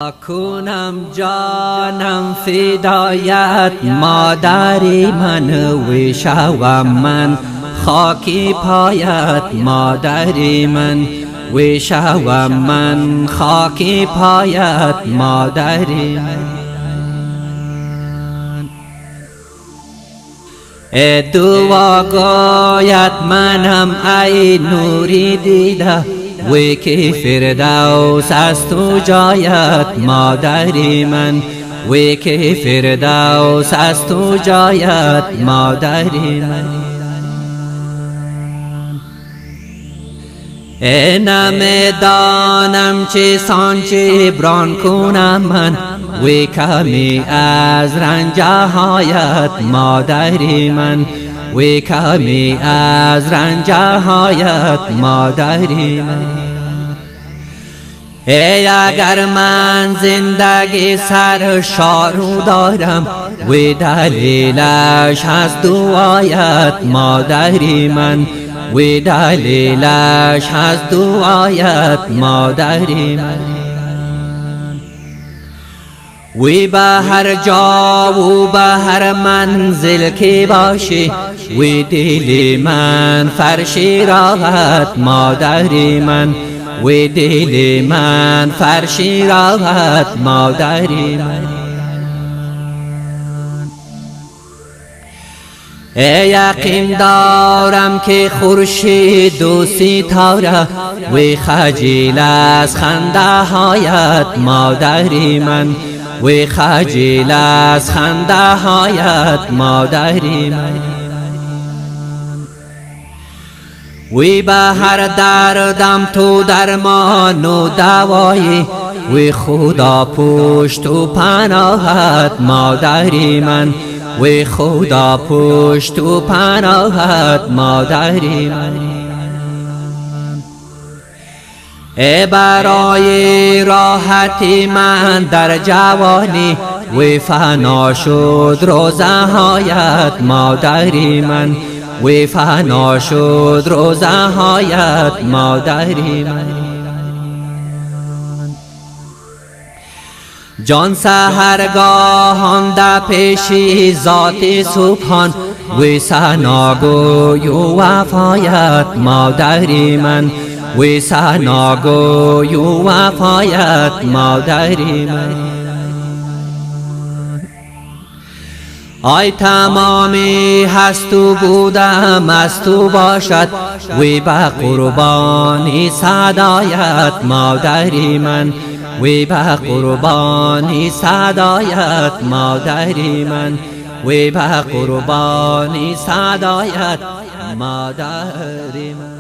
کنم جانم فدایت مادری من و شوم من خاکی پایت مادری من و شوم من خاکی پایت مادری من. ای دعا گویت منم ای نوری دیده وی که فردوس از تو جایت مادری من وی که فردوس از تو جایت مادری من. ای نمیدانم چه سان چه بران کنم من وی کمی از رنج هایت مادری من وی کمی از رنج هایت مادری من. ای اگر من زندگی سر شارو دارم وی دلیلش از دعایت مادری من وی دلیلش از دعایت مادری من. وی به هر جا و به هر منزل که باشی وی دل من فرشی راحت مادری من وی دل من فرشی راحت مادری من. ای یقین دارم که خورشید و ستاره وی خجل از خنده هایت مادری من وی خجل از خنده هایت مادری من. وی به هر دردم تو درمان و دوایی وی خدا پشت و پناهت مادری من وی خدا پشت و پناهت مادری من. ای برای راحتی من در جوانی وی فنا شد روزه هایت مادری من وی فنا شد روزه هایت مادری من. جان سحرگاهان در پیشی ذات سبحان وی ثناگوی و وفایت مادری من وی ثناگوی و وفایت مادری من. آی تمامی هست و بودم از تو باشد وی به قربانی صدایت مادری من وی به قربانی صدایت مادری من وی به قربانی صدایت مادری من.